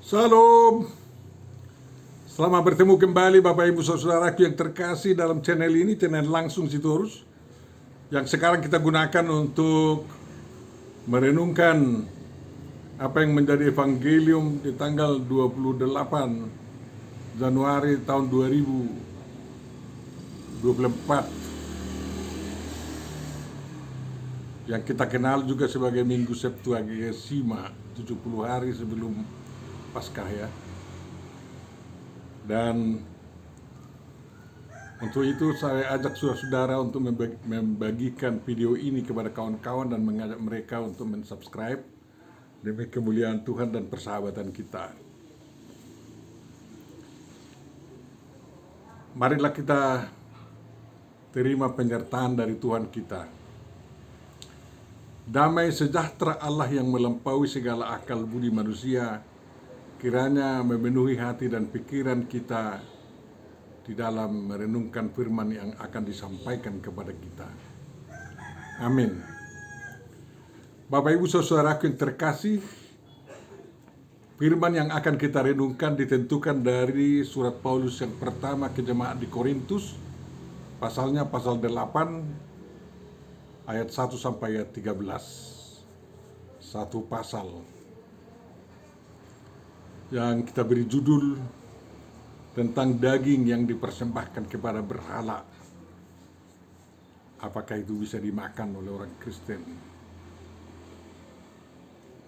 Salam, selamat bertemu kembali Bapak Ibu Saudaraku yang terkasih dalam channel ini, channel Langsung Sitorus, yang sekarang kita gunakan untuk merenungkan apa yang menjadi evangelium di tanggal 28 Januari tahun 2024, yang kita kenal juga sebagai Minggu Septuagesima, 70 hari sebelum Paskah ya. Dan untuk itu saya ajak saudara-saudara untuk membagikan video ini kepada kawan-kawan dan mengajak mereka untuk mensubscribe demi kemuliaan Tuhan dan persahabatan kita. Marilah kita terima penyertaan dari Tuhan kita. Damai sejahtera Allah yang melampaui segala akal budi manusia kiranya memenuhi hati dan pikiran kita di dalam merenungkan firman yang akan disampaikan kepada kita. Amin. Bapak Ibu Saudaraku yang terkasih, firman yang akan kita renungkan ditentukan dari surat Paulus yang pertama ke jemaat di Korintus, pasalnya pasal 8 ayat 1 sampai ayat 13. Satu pasal yang kita beri judul tentang daging yang dipersembahkan kepada berhala. Apakah itu bisa dimakan oleh orang Kristen?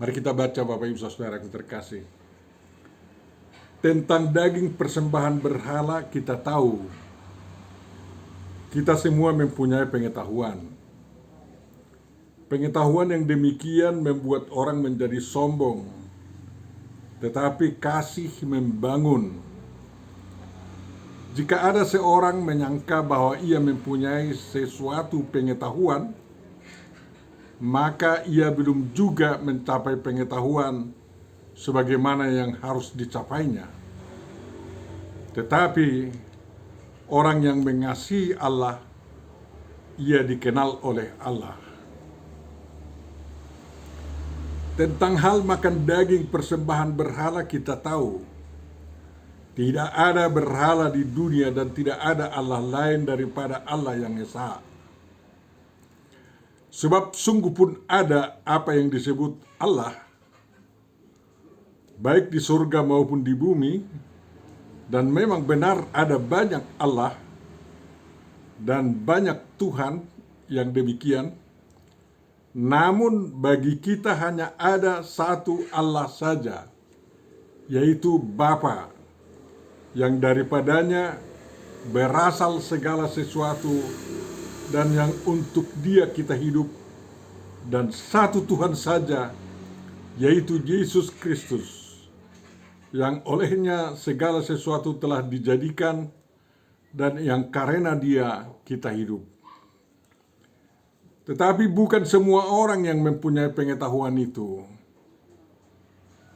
Mari kita baca Bapak Ibu Saudara yang terkasih. Tentang daging persembahan berhala kita tahu, kita semua mempunyai pengetahuan. Pengetahuan yang demikian membuat orang menjadi sombong, tetapi kasih membangun. Jika ada seorang menyangka bahwa ia mempunyai sesuatu pengetahuan, maka ia belum juga mencapai pengetahuan sebagaimana yang harus dicapainya. Tetapi orang yang mengasihi Allah, ia dikenal oleh Allah. Tentang hal makan daging persembahan berhala kita tahu, tidak ada berhala di dunia dan tidak ada Allah lain daripada Allah yang Esa. Sebab sungguh pun ada apa yang disebut Allah, baik di surga maupun di bumi, dan memang benar ada banyak Allah dan banyak Tuhan yang demikian. Namun bagi kita hanya ada satu Allah saja, yaitu Bapa, yang daripadanya berasal segala sesuatu dan yang untuk Dia kita hidup, dan satu Tuhan saja, yaitu Yesus Kristus, yang olehnya segala sesuatu telah dijadikan dan yang karena Dia kita hidup. Tetapi bukan semua orang yang mempunyai pengetahuan itu.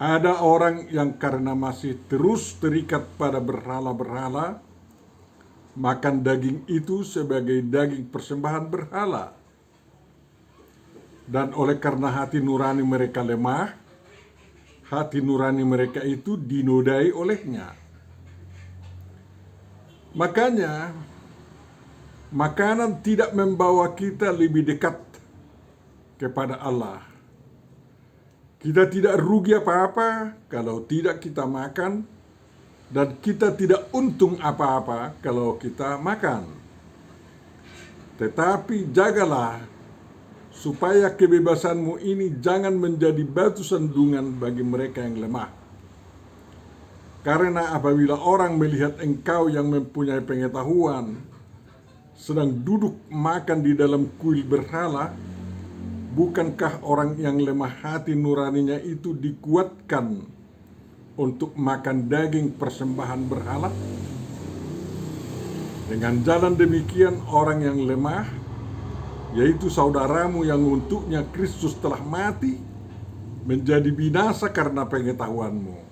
Ada orang yang karena masih terus terikat pada berhala-berhala, makan daging itu sebagai daging persembahan berhala. Dan oleh karena hati nurani mereka lemah, hati nurani mereka itu dinodai olehnya. Makanya, makanan tidak membawa kita lebih dekat kepada Allah. Kita tidak rugi apa-apa kalau tidak kita makan, dan kita tidak untung apa-apa kalau kita makan. Tetapi jagalah supaya kebebasanmu ini jangan menjadi batu sandungan bagi mereka yang lemah. Karena apabila orang melihat engkau yang mempunyai pengetahuan sedang duduk makan di dalam kuil berhala, bukankah orang yang lemah hati nuraninya itu dikuatkan untuk makan daging persembahan berhala? Dengan jalan demikian orang yang lemah, yaitu saudaramu yang untuknya Kristus telah mati, menjadi binasa karena pengetahuanmu.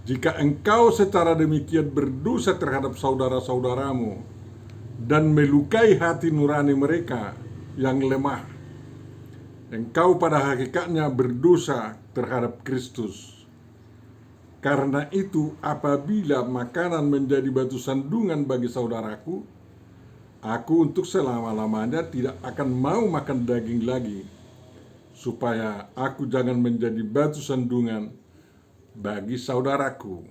Jika engkau secara demikian berdosa terhadap saudara-saudaramu dan melukai hati nurani mereka yang lemah, engkau pada hakikatnya berdosa terhadap Kristus. Karena itu, apabila makanan menjadi batu sandungan bagi saudaraku, aku untuk selama-lamanya tidak akan mau makan daging lagi, supaya aku jangan menjadi batu sandungan bagi saudaraku.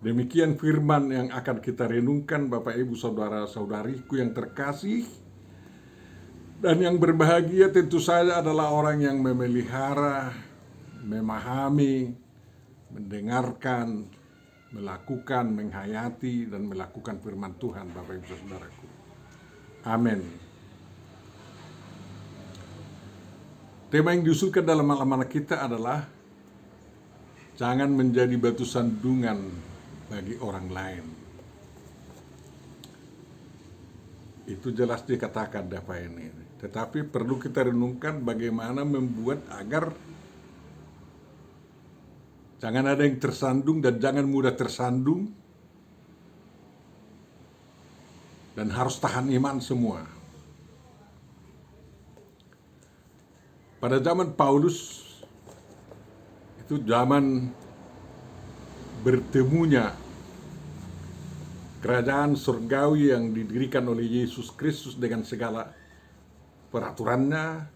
Demikian firman yang akan kita renungkan, Bapak Ibu saudara-saudariku yang terkasih. Dan yang berbahagia tentu saja adalah orang yang memelihara, memahami, mendengarkan, melakukan, menghayati, dan melakukan firman Tuhan, Bapak Ibu saudaraku. Amin. Tema yang diusulkan dalam malam kita adalah jangan menjadi batu sandungan bagi orang lain. Itu jelas dikatakan Bapak ini. Tetapi perlu kita renungkan bagaimana membuat agar jangan ada yang tersandung dan jangan mudah tersandung. Dan harus tahan iman semua. Pada zaman Paulus, itu zaman bertemunya kerajaan surgawi yang didirikan oleh Yesus Kristus dengan segala peraturannya,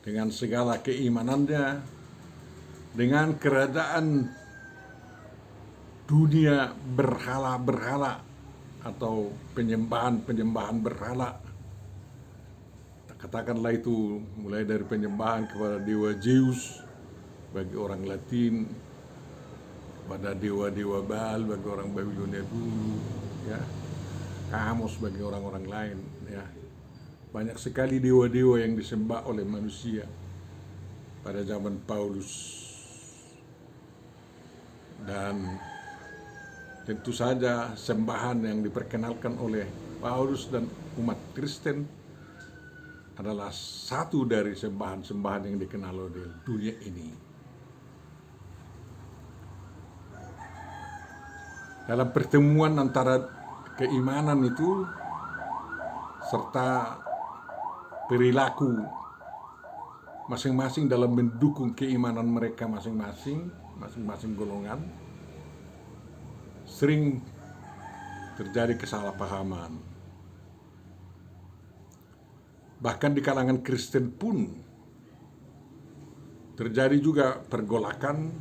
dengan segala keimanannya, dengan kerajaan dunia berhala-berhala atau penyembahan berhala. Katakanlah itu mulai dari penyembahan kepada dewa Zeus bagi orang Latin, pada dewa-dewa Baal bagi orang Babilonia dulu, ya, Kamos bagi orang-orang lain, ya. Banyak sekali dewa-dewa yang disembah oleh manusia pada zaman Paulus. Dan tentu saja sembahan yang diperkenalkan oleh Paulus dan umat Kristen adalah satu dari sembahan-sembahan yang dikenal oleh dunia ini. Dalam pertemuan antara keimanan itu serta perilaku masing-masing dalam mendukung keimanan mereka masing-masing golongan, sering terjadi kesalahpahaman. Bahkan di kalangan Kristen pun terjadi juga pergolakan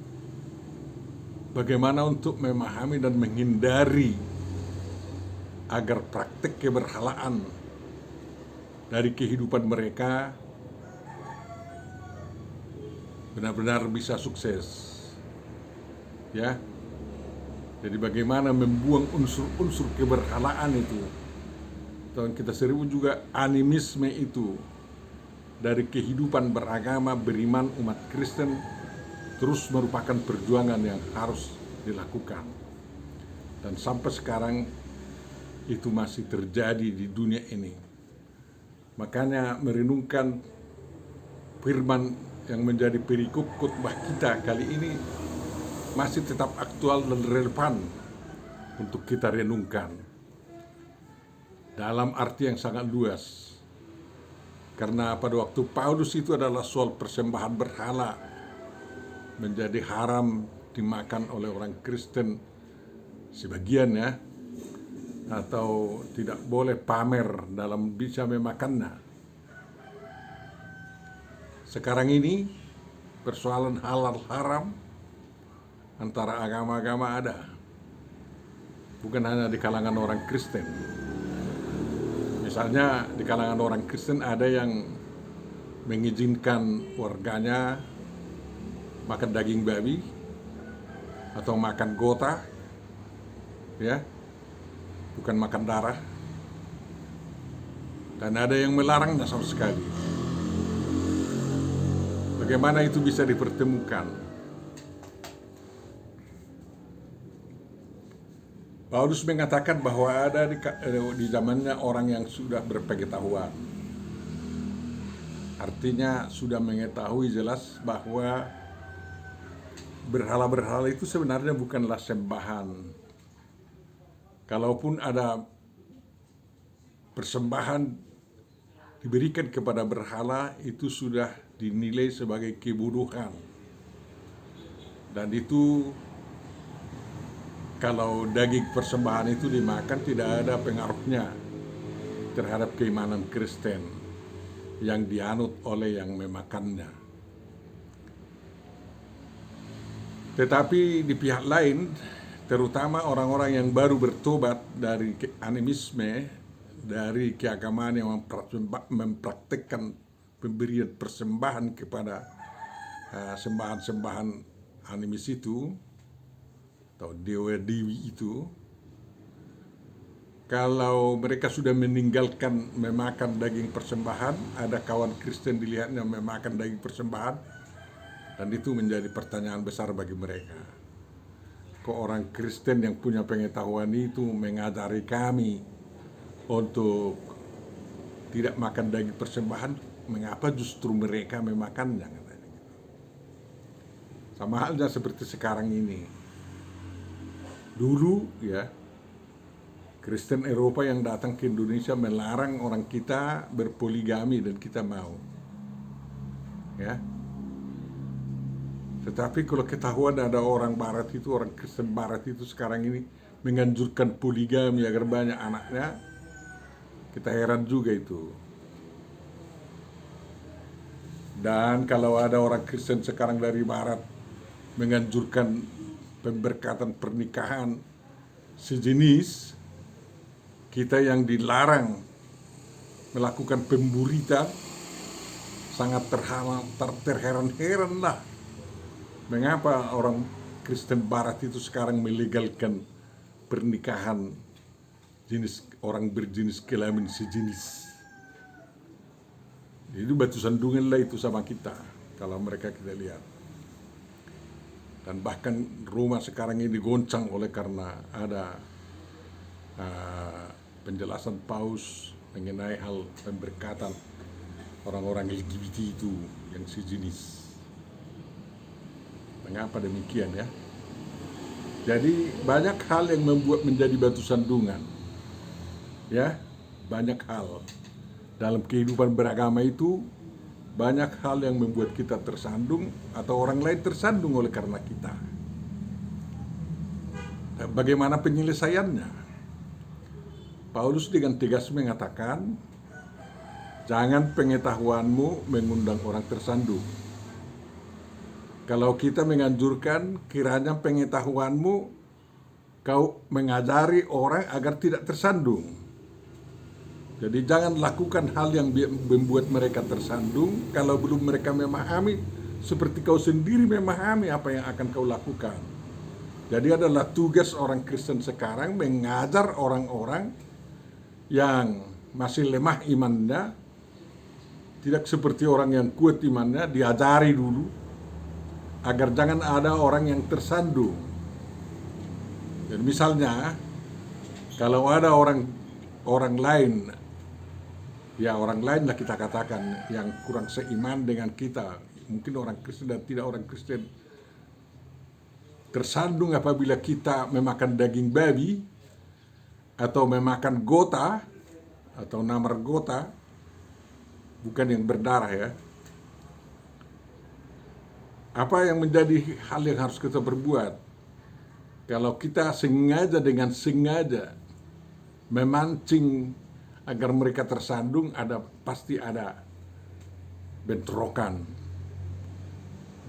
bagaimana untuk memahami dan menghindari agar praktek keberhalaan dari kehidupan mereka benar-benar bisa sukses. Ya. Jadi bagaimana membuang unsur-unsur keberhalaan itu. Dan kita sebut juga animisme itu dari kehidupan beragama, beriman umat Kristen terus merupakan perjuangan yang harus dilakukan. Dan sampai sekarang itu masih terjadi di dunia ini. Makanya merenungkan firman yang menjadi perikop khotbah kita kali ini masih tetap aktual dan relevan untuk kita renungkan. Dalam arti yang sangat luas. Karena pada waktu Paulus itu adalah soal persembahan berhala menjadi haram dimakan oleh orang Kristen sebagian, ya, atau tidak boleh pamer dalam bisa memakannya. Sekarang ini persoalan halal haram antara agama-agama ada, bukan hanya di kalangan orang Kristen. Misalnya di kalangan orang Kristen ada yang mengizinkan warganya makan daging babi atau makan gota, ya, bukan makan darah. Dan ada yang melarangnya sama sekali. Bagaimana itu bisa dipertemukan? Paulus mengatakan bahwa ada di zamannya orang yang sudah berpengetahuan. Artinya sudah mengetahui jelas bahwa berhala-berhala itu sebenarnya bukanlah sembahan. Kalaupun ada persembahan diberikan kepada berhala, itu sudah dinilai sebagai kebodohan Dan itu kalau daging persembahan itu dimakan tidak ada pengaruhnya terhadap keimanan Kristen yang dianut oleh yang memakannya. Tetapi di pihak lain, terutama orang-orang yang baru bertobat dari animisme, dari keagamaan yang mempraktikkan pemberian persembahan kepada sembahan-sembahan animis itu, atau dewa-dewi itu, kalau mereka sudah meninggalkan memakan daging persembahan, ada kawan Kristen dilihatnya memakan daging persembahan, dan itu menjadi pertanyaan besar bagi mereka. Kok orang Kristen yang punya pengetahuan itu mengajari kami untuk tidak makan daging persembahan, mengapa justru mereka memakannya? Sama halnya seperti sekarang ini. Dulu ya, Kristen Eropa yang datang ke Indonesia melarang orang kita berpoligami dan kita mau. Ya. Tetapi kalau ketahuan ada orang Barat itu, orang Kristen Barat itu sekarang ini menganjurkan poligami agar banyak anaknya, kita heran juga itu. Dan kalau ada orang Kristen sekarang dari Barat menganjurkan pemberkatan pernikahan sejenis, kita yang dilarang melakukan pemburitan sangat terheran-heran lah. Mengapa orang Kristen Barat itu sekarang melegalkan pernikahan orang berjenis kelamin sejenis? Itu batu sandungan lah itu sama kita, kalau mereka kita lihat. Dan bahkan Roma sekarang ini digoncang oleh karena ada penjelasan Paus mengenai hal pemberkatan orang-orang LGBT itu yang sejenis. Mengapa demikian ya? Jadi banyak hal yang membuat menjadi batu sandungan. Ya, banyak hal. Dalam kehidupan beragama itu banyak hal yang membuat kita tersandung atau orang lain tersandung oleh karena kita. Bagaimana penyelesaiannya? Paulus dengan tegas mengatakan, jangan pengetahuanmu mengundang orang tersandung. Kalau kita menganjurkan, kiranya pengetahuanmu kau mengajari orang agar tidak tersandung. Jadi jangan lakukan hal yang membuat mereka tersandung kalau belum mereka memahami seperti kau sendiri memahami apa yang akan kau lakukan. Jadi adalah tugas orang Kristen sekarang mengajar orang-orang yang masih lemah imannya, tidak seperti orang yang kuat imannya, diajari dulu agar jangan ada orang yang tersandung. Dan misalnya kalau ada orang lain, ya orang lain lah kita katakan, yang kurang seiman dengan kita, mungkin orang Kristen dan tidak orang Kristen, tersandung apabila kita memakan daging babi atau memakan gota atau namar gota, bukan yang berdarah ya. Apa yang menjadi hal yang harus kita perbuat? Kalau kita dengan sengaja memancing agar mereka tersandung, pasti ada bentrokan.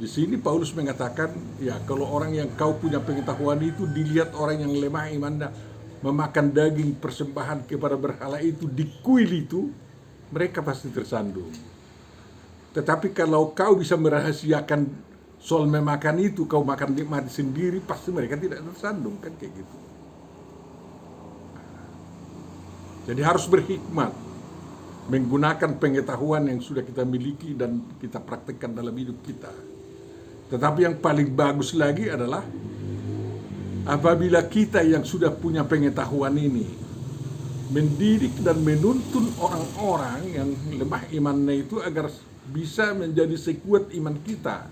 Di sini Paulus mengatakan, ya kalau orang yang kau punya pengetahuan itu dilihat orang yang lemah imannya memakan daging persembahan kepada berhala itu, di kuil itu, mereka pasti tersandung. Tetapi kalau kau bisa merahasiakan soal memakan itu, kau makan nikmati sendiri, pasti mereka tidak tersandung, kan kayak gitu. Jadi harus berhikmat, menggunakan pengetahuan yang sudah kita miliki dan kita praktekkan dalam hidup kita. Tetapi yang paling bagus lagi adalah apabila kita yang sudah punya pengetahuan ini mendidik dan menuntun orang-orang yang lemah imannya itu agar bisa menjadi sekuat iman kita,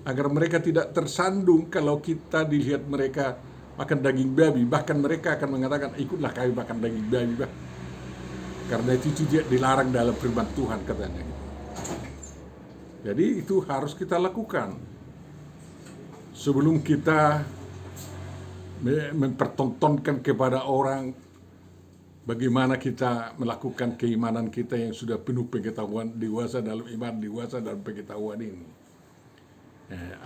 agar mereka tidak tersandung kalau kita dilihat mereka makan daging babi. Bahkan mereka akan mengatakan, ikutlah kami makan daging babi, bah. Karena itu tidak dilarang dalam firman Tuhan katanya. Jadi itu harus kita lakukan sebelum kita mempertontonkan kepada orang bagaimana kita melakukan keimanan kita yang sudah penuh pengetahuan, dewasa dalam iman, dewasa dalam pengetahuan ini,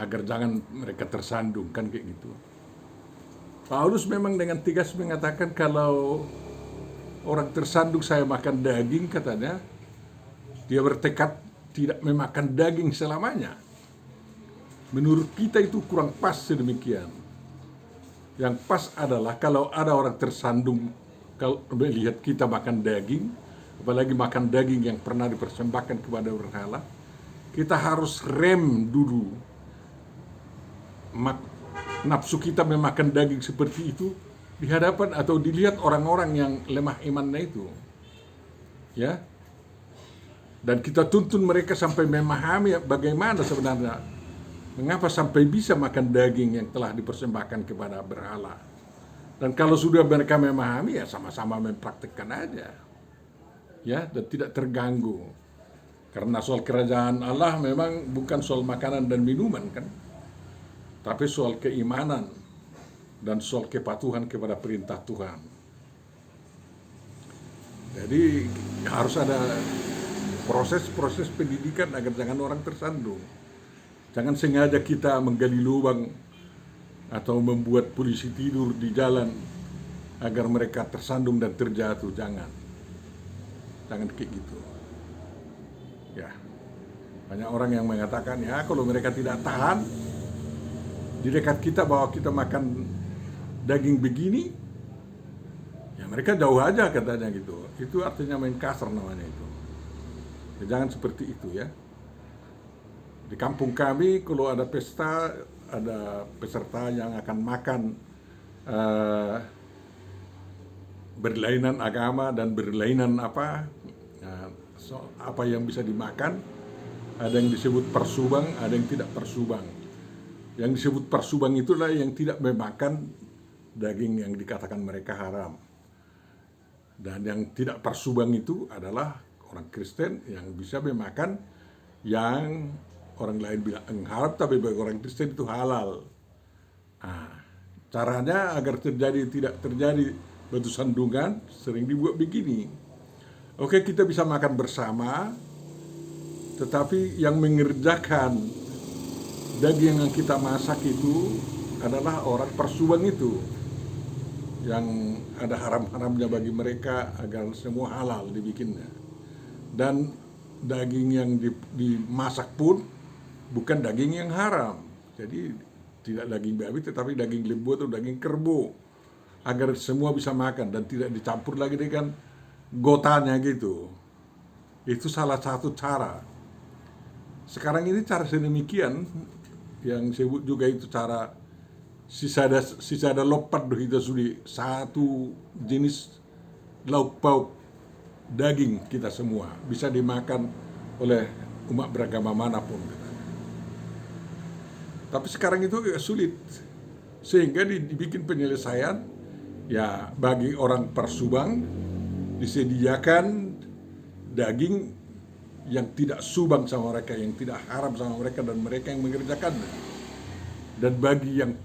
agar jangan mereka tersandung, kan kayak gitu. Paulus memang dengan tegas mengatakan kalau orang tersandung saya makan daging, katanya dia bertekad tidak memakan daging selamanya. Menurut kita itu kurang pas sedemikian. Yang pas adalah kalau ada orang tersandung, kalau melihat kita makan daging, apalagi makan daging yang pernah dipersembahkan kepada berhala, kita harus rem dulu nafsu kita memakan daging seperti itu di hadapan atau dilihat orang-orang yang lemah imannya itu, ya. Dan kita tuntun mereka sampai memahami bagaimana sebenarnya, mengapa sampai bisa makan daging yang telah dipersembahkan kepada berhala. Dan kalau sudah mereka memahami, ya sama-sama mempraktikkan aja, ya, dan tidak terganggu. Karena soal kerajaan Allah memang bukan soal makanan dan minuman, kan, tapi soal keimanan dan soal kepatuhan kepada perintah Tuhan. Jadi harus ada proses-proses pendidikan agar jangan orang tersandung. Jangan sengaja kita menggali lubang atau membuat polisi tidur di jalan agar mereka tersandung dan terjatuh. Jangan kayak gitu. Ya, banyak orang yang mengatakan, ya kalau mereka tidak tahan di dekat kita bahwa kita makan daging begini, ya mereka jauh aja, katanya gitu. Itu artinya main kasar namanya itu. Ya, jangan seperti itu, ya. Di kampung kami kalau ada pesta, ada peserta yang akan makan berlainan agama dan berlainan apa yang bisa dimakan. Ada yang disebut persubang, ada yang tidak persubang. Yang disebut persubang itulah yang tidak memakan daging yang dikatakan mereka haram. Dan yang tidak persubang itu adalah orang Kristen yang bisa memakan yang orang lain bilang haram, tapi bagi orang Kristen itu halal. Caranya agar tidak terjadi batu sandungan, sering dibuat begini. Oke, kita bisa makan bersama, tetapi yang mengerjakan daging yang kita masak itu adalah orang persubang itu, yang ada haram-haramnya bagi mereka agar semua halal dibikinnya. Dan daging yang dimasak pun bukan daging yang haram. Jadi tidak daging babi tetapi daging lembu atau daging kerbau, agar semua bisa makan dan tidak dicampur lagi dengan gotanya gitu. Itu salah satu cara. Sekarang ini cara sedemikian yang sebut juga itu cara sisada lopat do kita sudi satu jenis lauk pauk daging kita semua bisa dimakan oleh umat beragama manapun. Tapi sekarang itu sulit, sehingga dibikin penyelesaian, ya bagi orang persubang disediakan daging yang tidak subang sama mereka, yang tidak haram sama mereka, dan mereka yang mengerjakannya. Dan bagi yang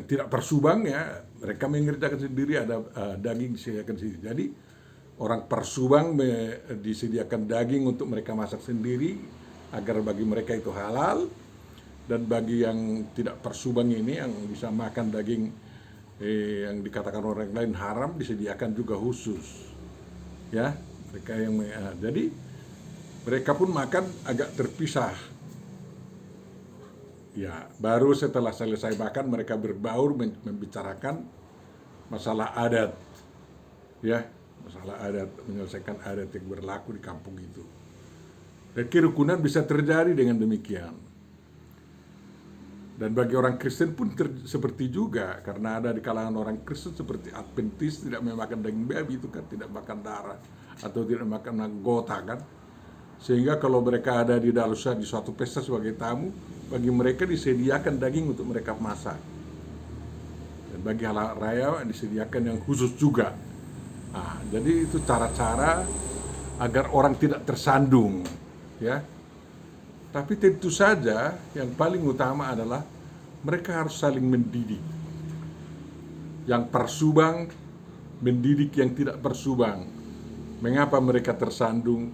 tidak persubang, ya mereka mengerjakan sendiri, ada daging disediakan sendiri. Jadi orang persubang disediakan daging untuk mereka masak sendiri agar bagi mereka itu halal, dan bagi yang tidak persubang ini yang bisa makan daging yang dikatakan orang lain haram disediakan juga khusus, ya. Mereka yang jadi mereka pun makan agak terpisah. Ya, baru setelah selesai makan mereka berbaur membicarakan masalah adat. Ya, masalah adat, menyelesaikan adat yang berlaku di kampung itu. Dan kerukunan bisa terjadi dengan demikian. Dan bagi orang Kristen pun seperti juga, karena ada di kalangan orang Kristen seperti Adventis tidak memakan daging babi, itu kan tidak makan darah atau tidak makan anggota, kan. Sehingga kalau mereka ada di dalusa di suatu pesta sebagai tamu, bagi mereka disediakan daging untuk mereka masak. Dan bagi halal raya disediakan yang khusus juga. Jadi itu cara-cara agar orang tidak tersandung, ya. Tapi tentu saja yang paling utama adalah mereka harus saling mendidik. Yang persubang mendidik yang tidak persubang. Mengapa mereka tersandung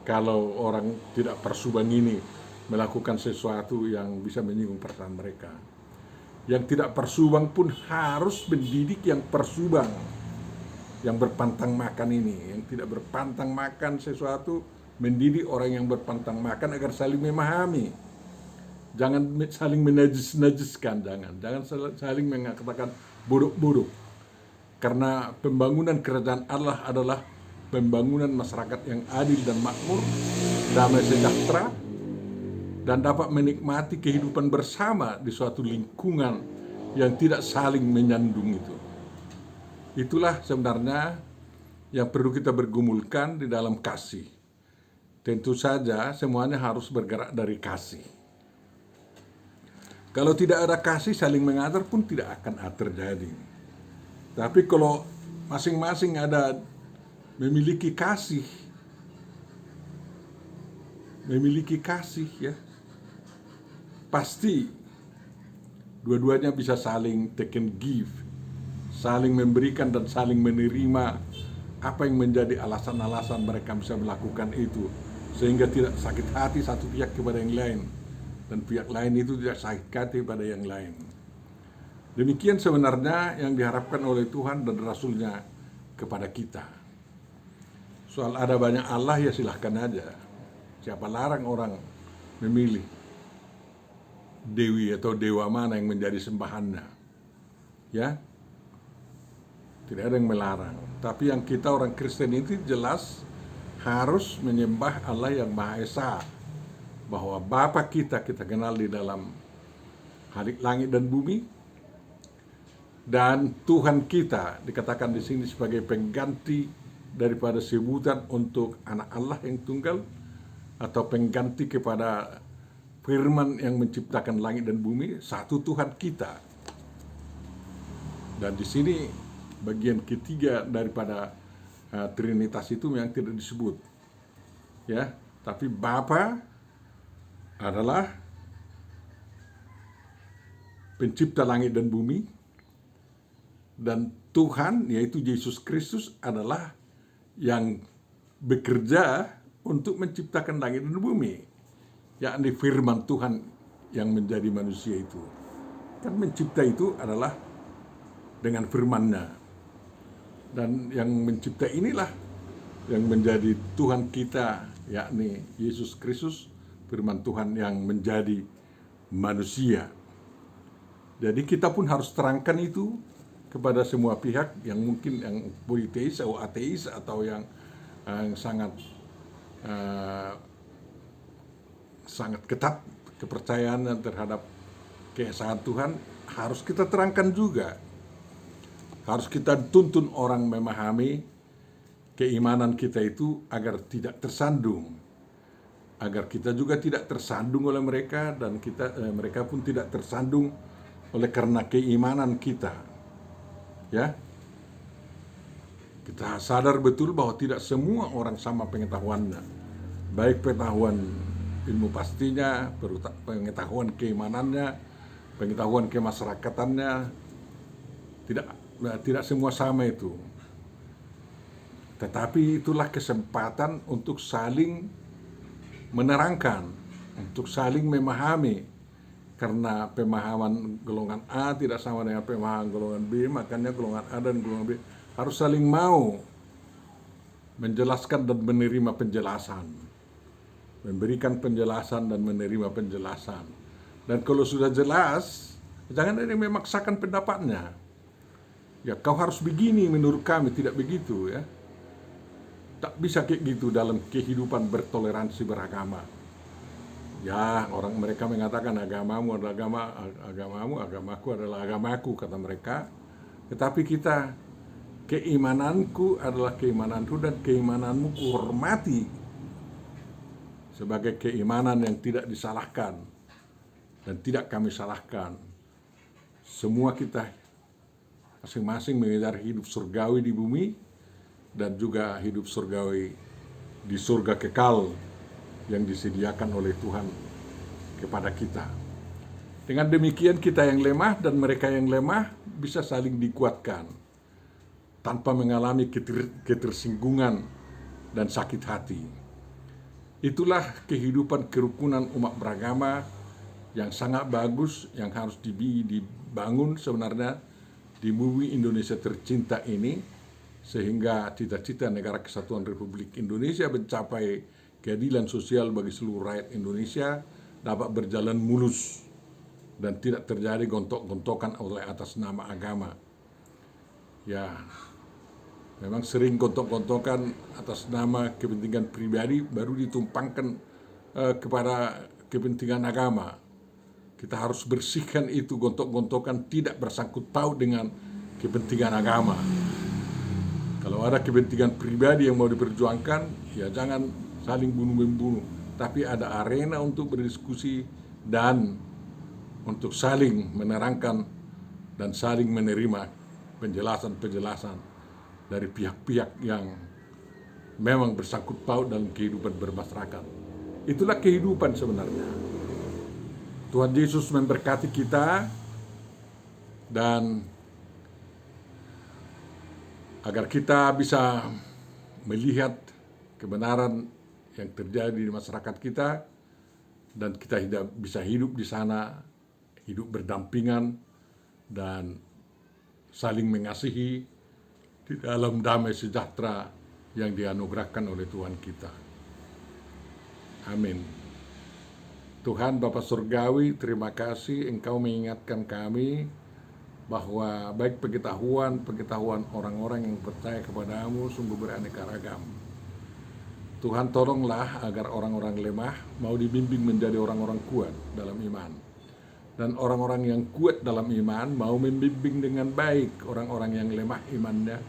kalau orang tidak persubang ini melakukan sesuatu yang bisa menyinggung perasaan mereka? Yang tidak persubang pun harus mendidik yang persubang, yang berpantang makan ini. Yang tidak berpantang makan sesuatu, mendidik orang yang berpantang makan agar saling memahami. Jangan saling menajis-najiskan, jangan saling mengatakan buruk-buruk. Karena pembangunan kerajaan Allah adalah pembangunan masyarakat yang adil dan makmur, damai sejahtera, dan dapat menikmati kehidupan bersama di suatu lingkungan yang tidak saling menyandung itu. Itulah sebenarnya yang perlu kita bergumulkan di dalam kasih. Tentu saja semuanya harus bergerak dari kasih. Kalau tidak ada kasih, saling mengajar pun tidak akan terjadi. Tapi kalau masing-masing ada memiliki kasih ya, pasti dua-duanya bisa saling take and give, saling memberikan dan saling menerima apa yang menjadi alasan-alasan mereka bisa melakukan itu, sehingga tidak sakit hati satu pihak kepada yang lain dan pihak lain itu tidak sakit hati pada yang lain. Demikian sebenarnya yang diharapkan oleh Tuhan dan Rasul-Nya kepada kita. Soal ada banyak Allah ya silahkan aja. Siapa larang orang memilih dewi atau dewa mana yang menjadi sembahannya. Ya, tidak ada yang melarang. Tapi yang kita orang Kristen itu jelas harus menyembah Allah yang Maha Esa. Bahwa Bapa kita kenal di dalam langit dan bumi, dan Tuhan kita dikatakan di sini sebagai pengganti daripada sebutan untuk anak Allah yang tunggal, atau pengganti kepada firman yang menciptakan langit dan bumi, satu Tuhan kita. Dan di sini bagian ketiga daripada Trinitas itu yang tidak disebut, ya. Tapi Bapa adalah pencipta langit dan bumi, dan Tuhan yaitu Yesus Kristus adalah yang bekerja untuk menciptakan langit dan bumi, yakni firman Tuhan yang menjadi manusia itu. Kan mencipta itu adalah dengan firman-Nya, dan yang mencipta inilah yang menjadi Tuhan kita, yakni Yesus Kristus, firman Tuhan yang menjadi manusia. Jadi kita pun harus terangkan itu kepada semua pihak yang mungkin yang politeis atau ateis atau yang sangat ketat kepercayaannya terhadap keesaan Tuhan. Harus kita terangkan juga. Harus kita tuntun orang memahami keimanan kita itu agar tidak tersandung, agar kita juga tidak tersandung oleh mereka, dan mereka pun tidak tersandung oleh karena keimanan kita. Ya, kita sadar betul bahwa tidak semua orang sama pengetahuannya, baik pengetahuan ilmu pastinya, pengetahuan keimanannya, pengetahuan kemasyarakatannya, tidak semua sama itu. Tetapi itulah kesempatan untuk saling menerangkan, untuk saling memahami, karena pemahaman golongan A tidak sama dengan pemahaman golongan B, makanya golongan A dan golongan B harus saling mau menjelaskan dan menerima penjelasan, memberikan penjelasan dan menerima penjelasan. Dan kalau sudah jelas, jangan ada yang memaksakan pendapatnya. Ya, kau harus begini menurut kami, tidak begitu ya. Tak bisa kayak gitu dalam kehidupan bertoleransi beragama. Ya, mereka mengatakan agamamu adalah agamamu, agamaku adalah agamaku, kata mereka. Tetapi kita, keimananku adalah keimananku dan keimananmu kuhormati sebagai keimanan yang tidak disalahkan dan tidak kami salahkan. Semua kita masing-masing mengejar hidup surgawi di bumi dan juga hidup surgawi di surga kekal yang disediakan oleh Tuhan kepada kita. Dengan demikian kita yang lemah dan mereka yang lemah bisa saling dikuatkan tanpa mengalami ketersinggungan dan sakit hati. Itulah kehidupan kerukunan umat beragama yang sangat bagus, yang harus dibangun sebenarnya di bumi Indonesia tercinta ini, sehingga cita-cita negara kesatuan Republik Indonesia mencapai keadilan sosial bagi seluruh rakyat Indonesia dapat berjalan mulus dan tidak terjadi gontok-gontokan oleh atas nama agama. Ya, memang sering gontok-gontokan atas nama kepentingan pribadi baru ditumpangkan kepada kepentingan agama. Kita harus bersihkan itu gontok-gontokan tidak bersangkut paut dengan kepentingan agama. Kalau ada kepentingan pribadi yang mau diperjuangkan, ya jangan saling bunuh-membunuh, tapi ada arena untuk berdiskusi dan untuk saling menerangkan dan saling menerima penjelasan-penjelasan dari pihak-pihak yang memang bersangkut paut dalam kehidupan bermasyarakat. Itulah kehidupan sebenarnya. Tuhan Yesus memberkati kita, dan agar kita bisa melihat kebenaran yang terjadi di masyarakat kita dan kita bisa hidup di sana, hidup berdampingan dan saling mengasihi di dalam damai sejahtera yang dianugerahkan oleh Tuhan kita. Amin. Tuhan Bapa Surgawi, terima kasih Engkau mengingatkan kami bahwa baik pengetahuan orang-orang yang percaya kepadamu sungguh beraneka ragam. Tuhan, tolonglah agar orang-orang lemah mau dibimbing menjadi orang-orang kuat dalam iman. Dan orang-orang yang kuat dalam iman mau membimbing dengan baik orang-orang yang lemah imannya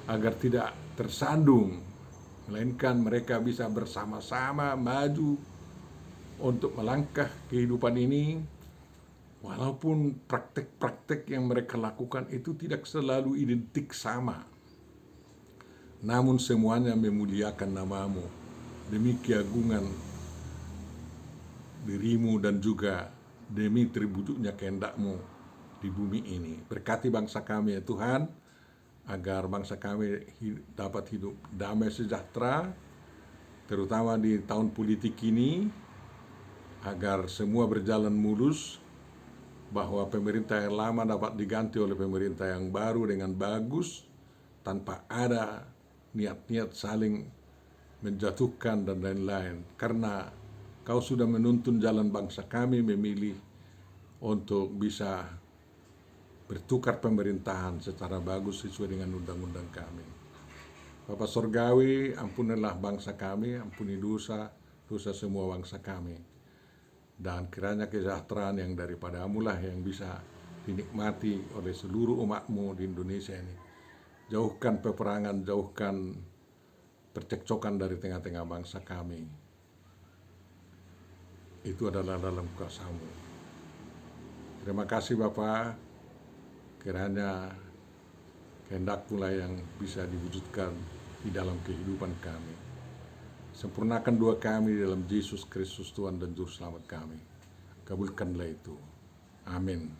agar tidak tersandung, melainkan mereka bisa bersama-sama maju untuk melangkah kehidupan ini, walaupun praktek-praktek yang mereka lakukan itu tidak selalu identik sama. Namun semuanya memuliakan namamu demi keagungan dirimu dan juga demi terwujudnya kehendakmu di bumi ini. Berkati bangsa kami ya Tuhan, agar bangsa kami dapat hidup damai sejahtera, terutama di tahun politik ini, agar semua berjalan mulus, bahwa pemerintah yang lama dapat diganti oleh pemerintah yang baru dengan bagus, tanpa ada niat-niat saling menjatuhkan dan lain-lain. Karena Kau sudah menuntun jalan bangsa kami memilih untuk bisa bertukar pemerintahan secara bagus sesuai dengan undang-undang kami. Bapa Surgawi, ampunilah bangsa kami, ampuni dosa semua bangsa kami. Dan kiranya kesejahteraan yang daripadamu lah yang bisa dinikmati oleh seluruh umatmu di Indonesia ini. Jauhkan peperangan, jauhkan percekcokan dari tengah-tengah bangsa kami. Itu adalah dalam kuasa-Mu. Terima kasih Bapa, kiranya kehendak-Mu lah yang bisa diwujudkan di dalam kehidupan kami. Sempurnakan doa kami dalam Yesus Kristus Tuhan dan Juru Selamat kami. Kabulkanlah itu. Amin.